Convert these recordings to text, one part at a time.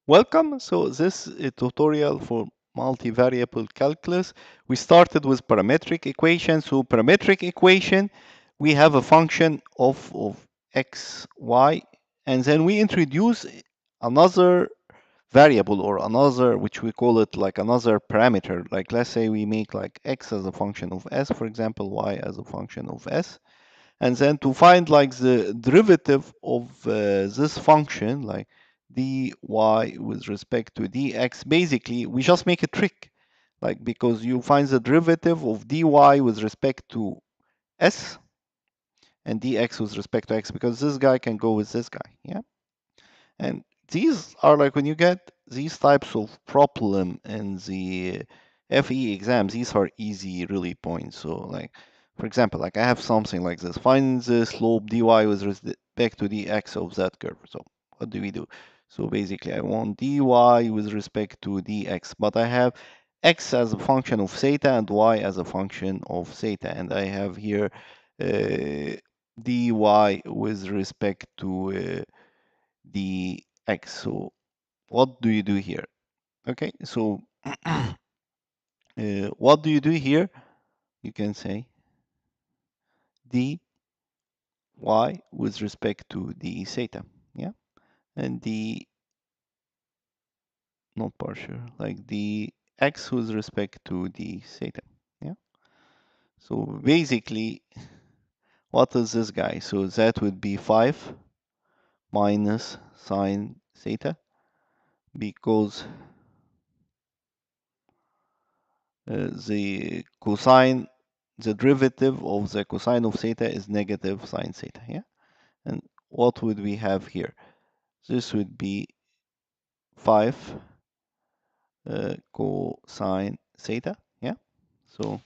Welcome. So this is a tutorial for multivariable calculus. We started with parametric equation. So parametric equation, we have a function of x, y, and then we introduce another variable or another, which we call it like another parameter. Like let's say we make like x as a function of s, for example, y as a function of s. And then to find like the derivative of this function, like dy with respect to dx, basically we just make a trick, like because you find the derivative of dy with respect to s and dx with respect to x, because this guy can go with this guy, yeah. And these are like when you get these types of problem in the FE exams, these are easy really points. So like, for example, like I have something like this. Find the slope dy with respect to the x of that curve. So what do we do? So basically I want dy with respect to dx, but I have x as a function of theta and y as a function of theta. And I have here dy with respect to dx. So what do you do here? Okay, so what do you do here? You can say dy with respect to the theta, yeah, and the not partial, like the x with respect to the theta, yeah. So basically, what is this guy? So that would be 5 minus sine theta, because the cosine, the derivative of the cosine of theta is negative sine theta, yeah? And what would we have here? This would be 5 cosine theta, yeah? So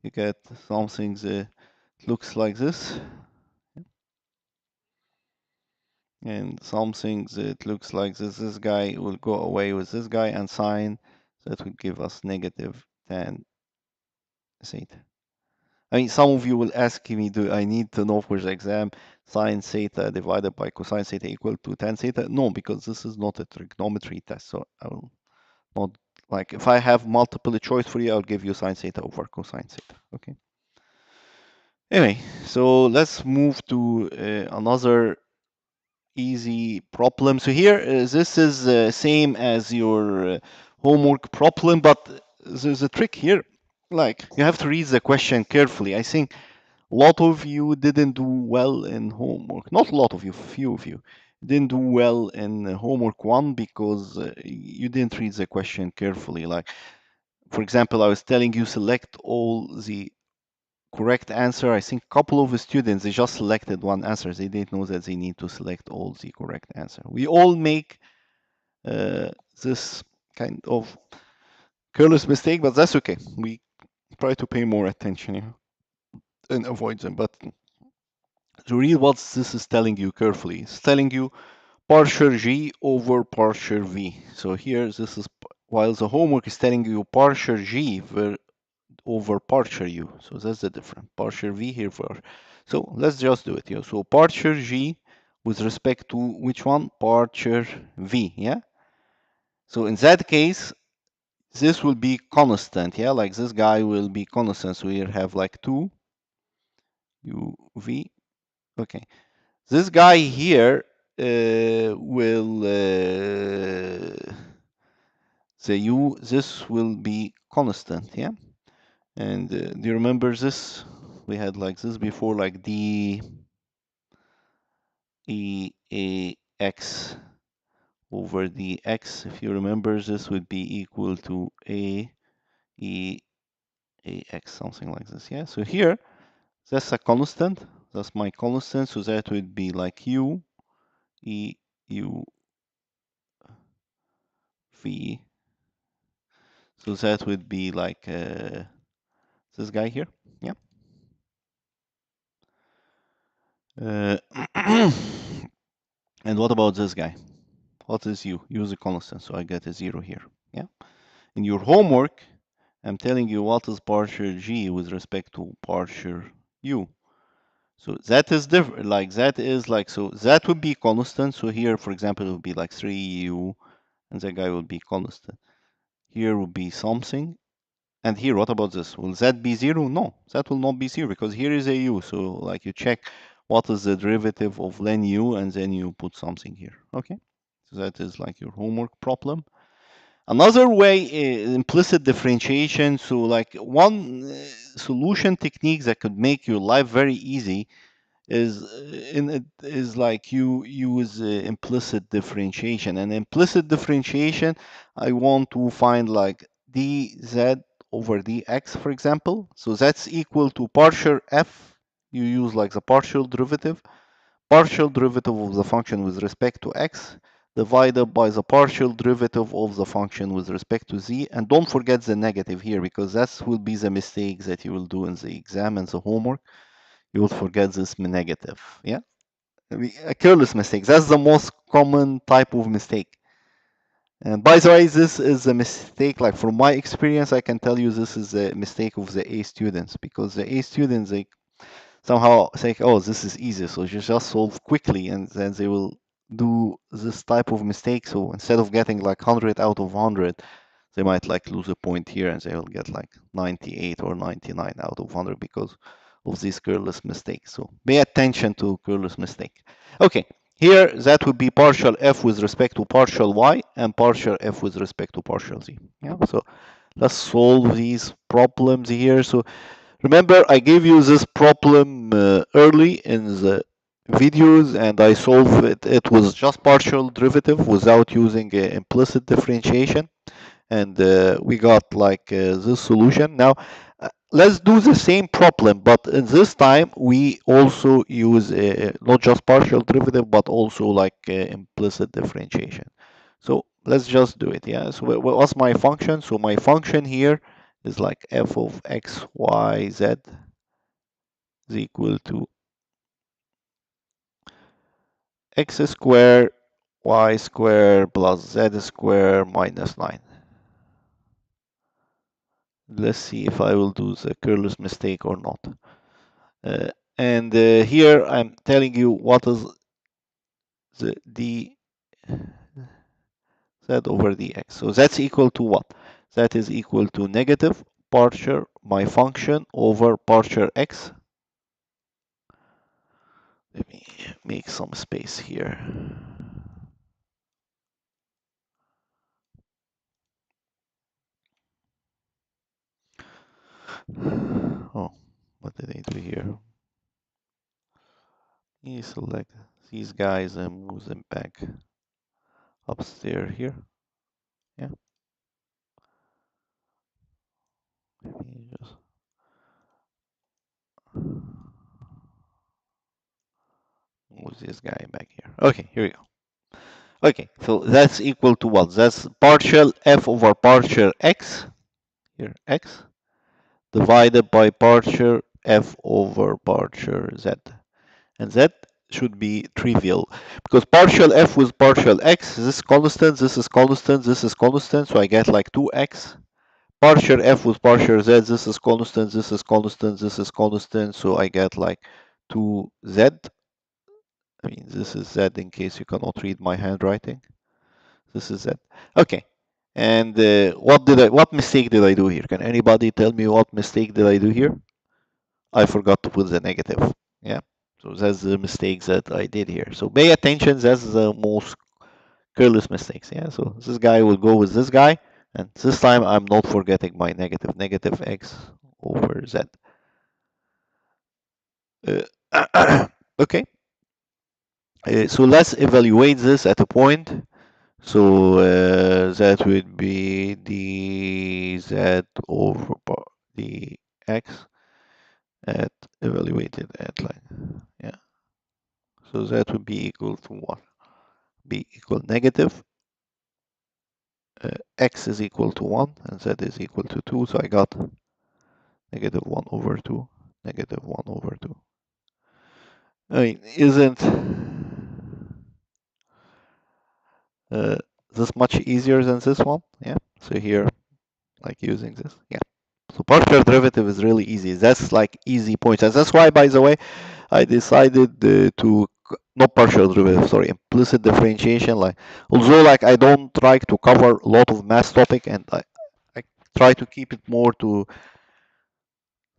you get something that looks like this, and something that looks like this. This guy will go away with this guy, and sine, that would give us negative tan theta. I mean, some of you will ask me, do I need to know for the exam sine theta divided by cosine theta equal to tan theta? No, because this is not a trigonometry test. So I will not, like, if I have multiple choice for you, I'll give you sine theta over cosine theta. Okay. Anyway, so let's move to another easy problem. So here, this is same as your homework problem, but there's a trick here. Like, you have to read the question carefully. I think a lot of you didn't do well in homework. Not a lot of you, few of you didn't do well in homework one because you didn't read the question carefully. Like, for example, I was telling you select all the correct answer. I think a couple of the students, they just selected one answer. They didn't know that they need to select all the correct answer. We all make this kind of careless mistake, but that's okay. We try to pay more attention, yeah, and avoid them. But to read what this is telling you carefully, it's telling you partial g over partial v. So here, this is, while the homework is telling you partial g over partial u. So that's the difference. Partial v here for. So let's just do it here. So partial g with respect to which one? Partial v, yeah? So in that case, this will be constant, yeah? Like this guy will be constant. So we have like 2 uv. Okay. This guy here will this will be constant, yeah. And do you remember this? We had like this before, like d e a x over dx. If you remember, this would be equal to a e a x, something like this, yeah. So here, that's a constant. That's my constant. So that would be like u e u v. So that would be like this guy here, yeah. And what about this guy? What is u? U is a constant, so I get a 0 here, yeah. In your homework, I'm telling you what is partial g with respect to partial u. So that is different, like that is like, so that would be constant. So here, for example, it would be like 3u and that guy will be constant. Here will be something. And here, what about this? Will that be 0? No, that will not be 0 because here is a u. So like you check what is the derivative of len u and then you put something here. Okay, so that is like your homework problem. Another way is implicit differentiation. So like one solution technique that could make your life very easy is like you use implicit differentiation. And implicit differentiation, I want to find like dz over dx, for example. So that's equal to partial f. You use like the partial derivative of the function with respect to x divided by the partial derivative of the function with respect to z. And don't forget the negative here because that will be the mistake that you will do in the exam and the homework. You will forget this negative. Yeah, a careless mistake. That's the most common type of mistake. And by the way, this is a mistake. Like from my experience, I can tell you this is a mistake of the A students because the A students they somehow think, oh, this is easy, so you just solve quickly, and then they will do this type of mistake. So instead of getting like 100 out of 100, they might like lose a point here and they will get like 98 or 99 out of 100 because of this careless mistake. So pay attention to careless mistake. Okay, here that would be partial f with respect to partial y and partial f with respect to partial z. Yeah, so let's solve these problems here. So remember, I gave you this problem early in the videos and I solved it. It was just partial derivative without using implicit differentiation. And we got like this solution. Now, let's do the same problem, but in this time we also use not just partial derivative, but also like implicit differentiation. So let's just do it. Yeah. So what's my function? So my function here is like f of x, y, z is equal to x squared, y squared plus z squared minus 9. Let's see if I will do the careless mistake or not. And here I'm telling you what is the d z over dx. So that's equal to what? That is equal to negative partial my function over partial x. Let me make some space here. Oh, what did I do here? You select these guys and move them back upstairs here. Yeah. Let me just move this guy back here. Okay, here we go. Okay, so that's equal to what? That's partial f over partial x, here x, divided by partial f over partial z. And z should be trivial because partial f with partial x, this is constant, this is constant, this is constant, so I get like 2x. Partial f with partial z, this is constant, this is constant, this is constant, so I get like 2z. I mean, this is z in case you cannot read my handwriting. This is z. Okay. And what mistake did I do here? Can anybody tell me what mistake did I do here? I forgot to put the negative. Yeah. So that's the mistakes that I did here. So pay attention. That's the most careless mistakes. Yeah. So this guy will go with this guy. And this time I'm not forgetting my negative x over z. Okay. So let's evaluate this at a point. So that would be dz over dx at evaluated at line. Yeah. So that would be equal to what? Be equal negative. X is equal to 1 and z is equal to 2. So I got negative 1 over 2, negative 1 over 2. I mean, isn't this much easier than this one? Yeah. So here, like using this. Yeah. So partial derivative is really easy. That's like easy points. And that's why, by the way, I decided to not partial derivative, sorry, implicit differentiation. Like, although like I don't try to cover a lot of math topic, and I try to keep it more to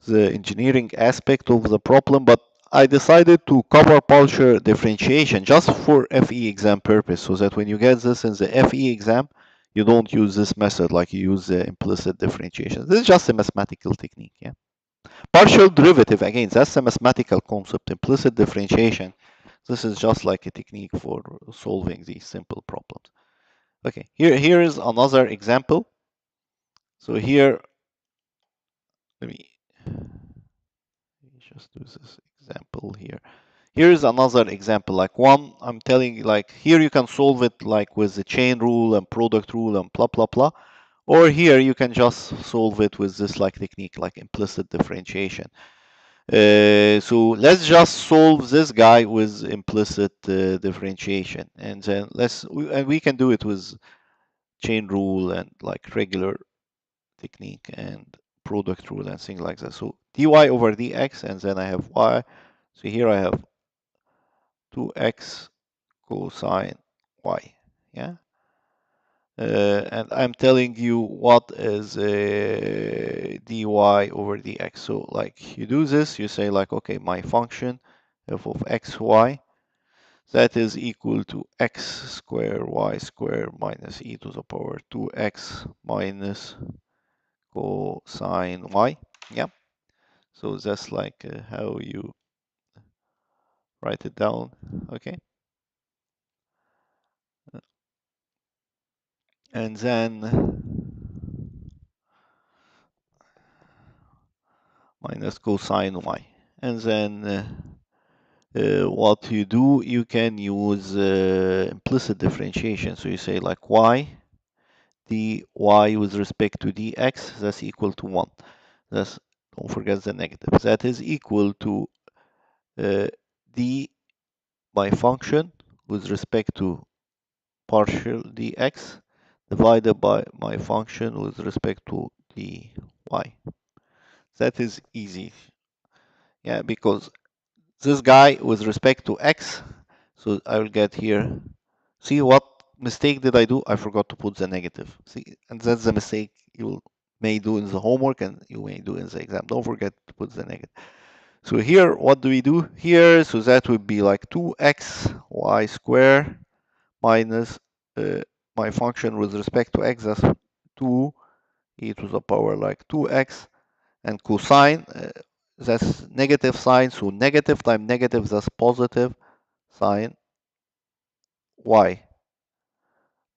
the engineering aspect of the problem, but I decided to cover partial differentiation just for FE exam purpose, so that when you get this in the FE exam, you don't use this method like you use the implicit differentiation. This is just a mathematical technique, yeah. Partial derivative, again, that's a mathematical concept. Implicit differentiation, this is just like a technique for solving these simple problems. Okay, here is another example. So here, let me just do this example here. Here's another example, like one, I'm telling you, like here you can solve it like with the chain rule and product rule and blah, blah, blah. Or here you can just solve it with this like technique, like implicit differentiation. So let's just solve this guy with implicit differentiation, and then and we can do it with chain rule and like regular technique and product rule and things like that. So dy over dx, and then I have y. So here I have 2x cosine y. Yeah. And I'm telling you what is dy over dx. So like you do this, you say like, okay, my function f of xy, that is equal to x square y square minus e to the power 2x minus cosine y. Yeah. So that's like how you write it down. Okay. And then minus cosine y. And then what you do, you can use implicit differentiation. So you say like y dy with respect to dx, that's equal to 1. That's, don't forget the negative. That is equal to d by function with respect to partial dx divided by my function with respect to dy. That is easy. Yeah, because this guy with respect to x, so I will get here. See what mistake did I do? I forgot to put the negative. See, and that's the mistake you may do in the homework and you may do in the exam. Don't forget to put the negative. So here, what do we do here? So that would be like 2x y square minus my function with respect to x, that's 2 e to the power like 2x, and cosine, that's negative sign, so negative times negative, that's positive sine y.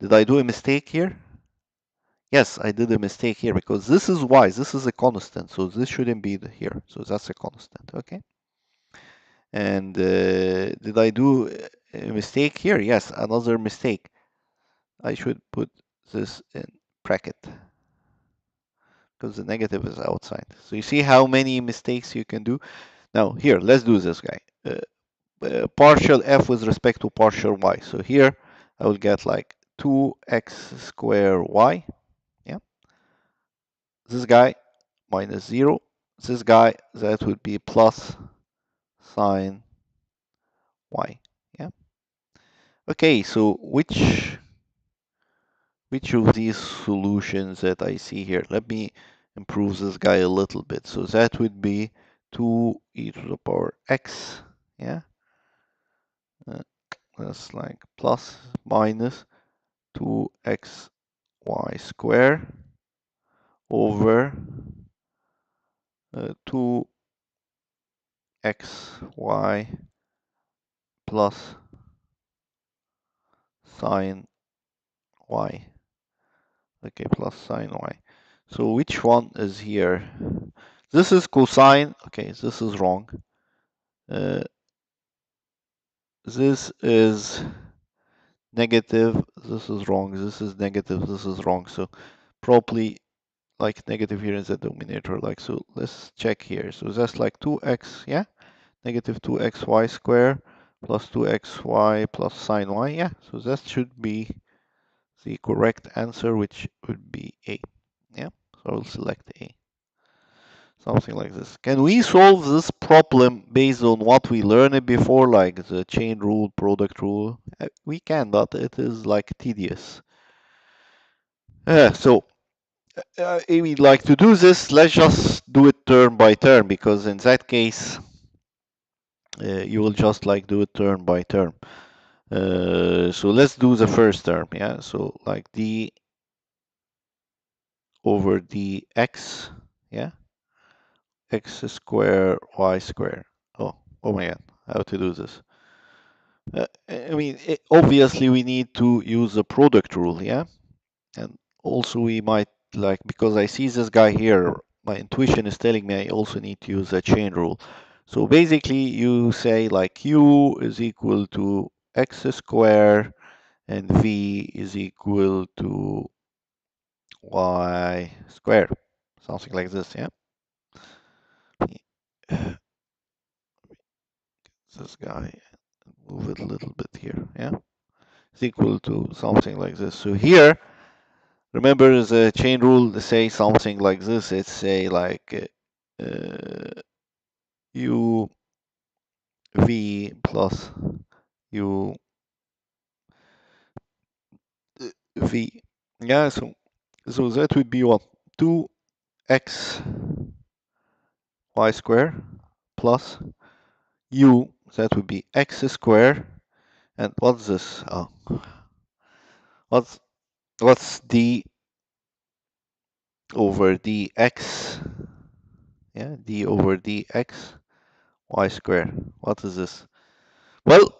Did I do a mistake here? Yes, I did a mistake here because this is y, this is a constant, so this shouldn't be here, so that's a constant, okay? And did I do a mistake here? Yes, another mistake. I should put this in bracket because the negative is outside. So you see how many mistakes you can do? Now here, let's do this guy. Partial f with respect to partial y. So here I will get like 2x square y. Yeah. This guy minus 0. This guy, that would be plus sine y. Yeah. Okay, so which of these solutions that I see here? Let me improve this guy a little bit. So that would be 2 e to the power x. Yeah. That's like plus minus 2x y square over 2xy plus sine y. Okay, plus sine y. So which one is here? This is cosine. Okay, this is wrong. This is negative. This is wrong. This is negative. This is wrong. So probably like negative here in the denominator. Like, so let's check here. So that's like 2x, yeah? Negative 2xy square plus 2xy plus sine y. Yeah, so that should be the correct answer, which would be A. Yeah, so I'll select A. something like this. Can we solve this problem based on what we learned before, like the chain rule, product rule? We can, but it is like tedious. So if we'd like to do this, let's just do it term by term, because in that case, you will just like do it term by term. So let's do the first term, yeah? So like d over dx, yeah? X square, y square. Oh my god, how to do this? I mean, obviously we need to use the product rule, yeah? And also we might like, because I see this guy here, my intuition is telling me I also need to use a chain rule. So basically you say like u is equal to x square and v is equal to y squared, something like this, yeah? This guy, move it a little bit here, yeah? Is equal to something like this. So here, remember the chain rule to say something like this. It's say like u v plus u v. Yeah, so that would be what? 2x y square plus u, that would be x square. And what's this? Oh, what's d over dx? Yeah, d over dx y square. What is this? Well,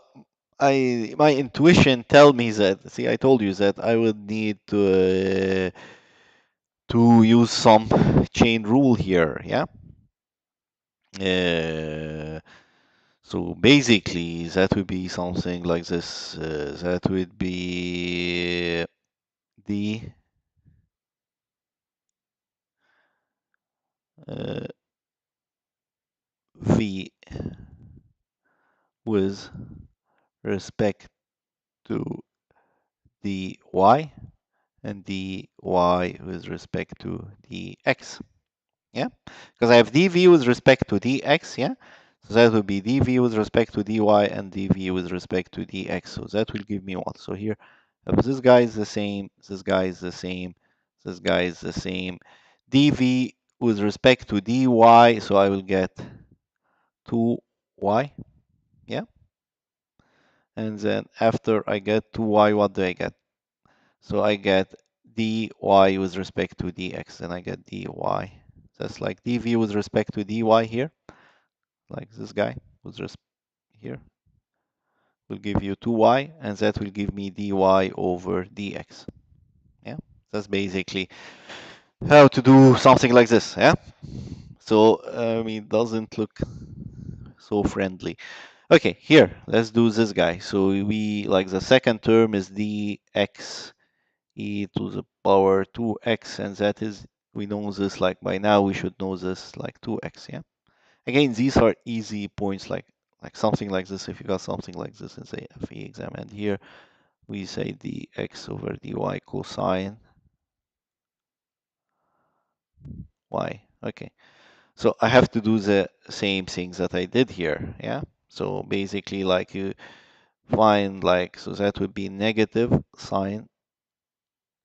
my intuition tell me that. See, I told you that I would need to use some chain rule here. Yeah. Uh, so basically, that would be something like this. That would be d uh, v with respect to dy and dy with respect to dx. Yeah, because I have dv with respect to dx, yeah? So that would be dv with respect to dy and dv with respect to dx. So that will give me what? So here, if this guy is the same, this guy is the same, this guy is the same. dv with respect to dy, so I will get 2y, yeah? And then after I get 2y, what do I get? So I get dy with respect to dx, and I get dy. That's like dv with respect to dy here, like this guy with respect here, will give you 2y, and that will give me dy over dx. Yeah, that's basically how to do something like this. Yeah, so I mean, it doesn't look so friendly. Okay, here, let's do this guy. So we, like the second term is dx e to the power 2x, and that is, we know this like by now, we should know this like 2x, yeah? Again, these are easy points, like something like this. If you got something like this in say FE exam, and here we say dx over dy cosine y. Okay, so I have to do the same things that I did here, yeah? So basically, like you find like, so that would be negative sine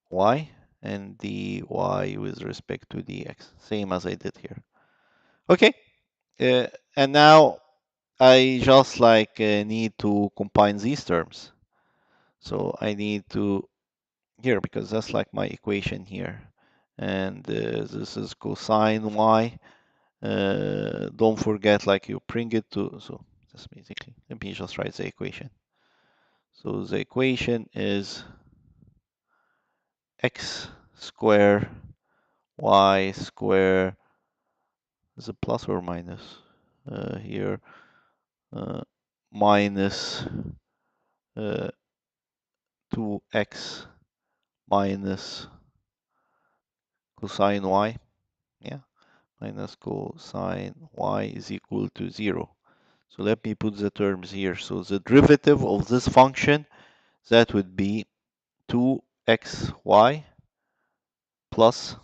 y and dy with respect to dx, same as I did here. Okay, and now I just like need to combine these terms. So I need to here, because that's like my equation here, and this is cosine y. Don't forget, like you bring it to, so that's basically, let me just write the equation. So the equation is x square y square, is it plus or minus here, minus 2x minus cosine y, yeah, minus cosine y is equal to 0. So let me put the terms here. So the derivative of this function, that would be 2xy plus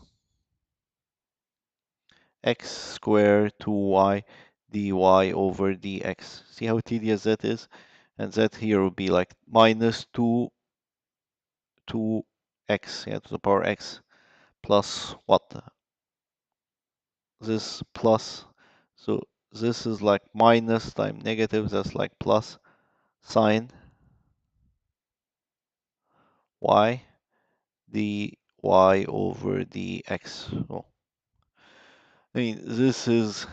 x squared 2y dy over dx. See how tedious that is? And that here would be like minus 2x, yeah, to the power x, plus what? This plus, so this is like minus times negative, that's like plus sine y dy over dx. Oh, I mean, this is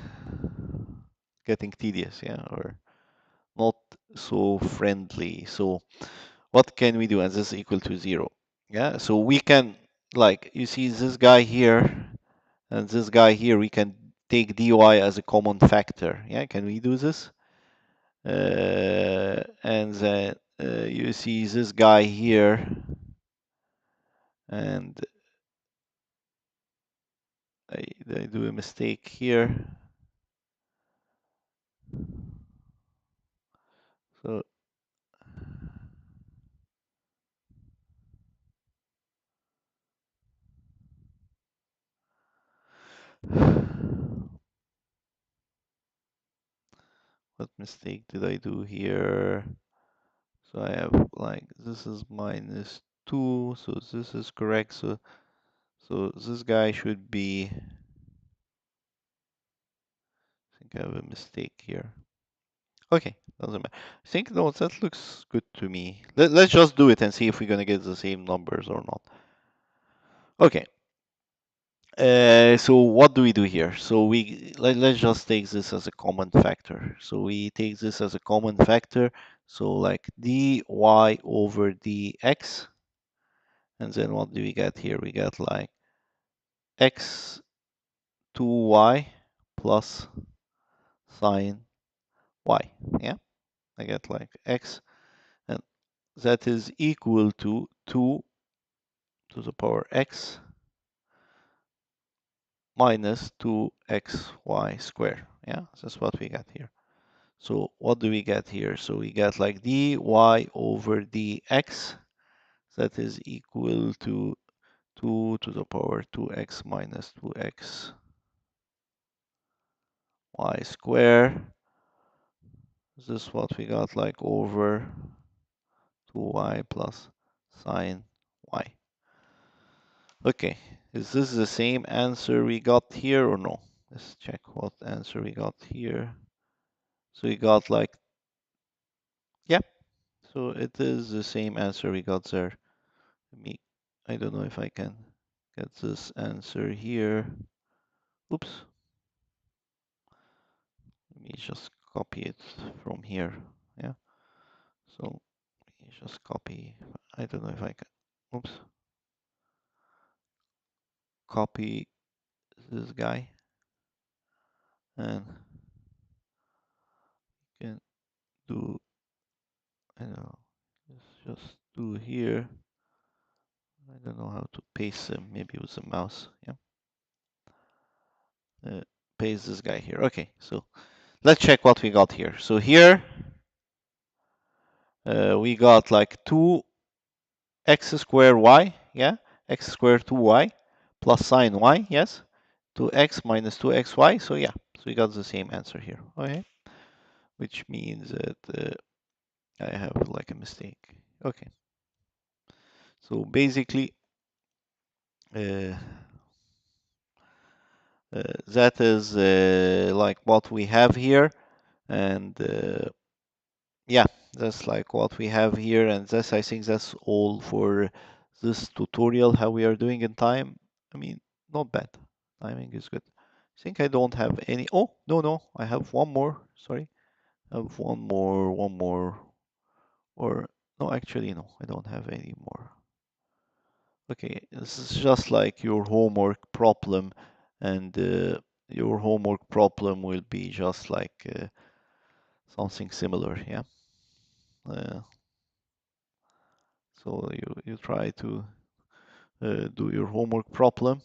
getting tedious, yeah, or not so friendly. So what can we do? And this is equal to 0. Yeah, so we can, like, you see this guy here and this guy here, we can take dy as a common factor. Yeah, can we do this? And then you see this guy here, and I do a mistake here. So what mistake did I do here? So I have like this is minus 2, so this is correct. So this guy should be, I think I have a mistake here. Okay, doesn't matter. I think no, that looks good to me. Let's just do it and see if we're gonna get the same numbers or not. Okay. So what do we do here? So let's just take this as a common factor. So we take this as a common factor. So like dy over dx, and then what do we get here? We get like x 2y plus sine y. Yeah, I get like x, and that is equal to 2 to the power x minus 2xy squared. Yeah, that's what we got here. So what do we get here? So we get like dy over dx, that is equal to 2 to the power 2x minus 2x y square. This is what we got like over 2y plus sine y. Okay, is this the same answer we got here or no? Let's check what answer we got here. So we got like, yeah, so it is the same answer we got there. I don't know if I can get this answer here. Oops. Let me just copy it from here. Yeah. So let me just copy. I don't know if I can. Oops. Copy this guy and can do. I don't know. Just do here. I don't know how to paste them. Maybe with a mouse. Yeah. Paste this guy here. Okay. So let's check what we got here. So here we got like 2x squared y, yeah, x squared 2y plus sine y, yes, 2x minus 2xy, so yeah, so we got the same answer here, okay, which means that I have like a mistake, okay, so basically uh, that is like what we have here, and yeah, that's like what we have here, and I think that's all for this tutorial, how we are doing in time. I mean, not bad. Timing is good. I think I don't have any. Oh, no, I have one more. Sorry. I have one more. Or, no, actually, no, I don't have any more. Okay, this is just like your homework problem, and your homework problem will be just like something similar, yeah? Uh, so you try to do your homework problem,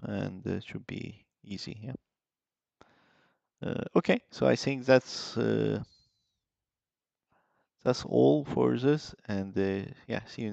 and it should be easy, yeah? Okay, so I think that's all for this, and yeah, see you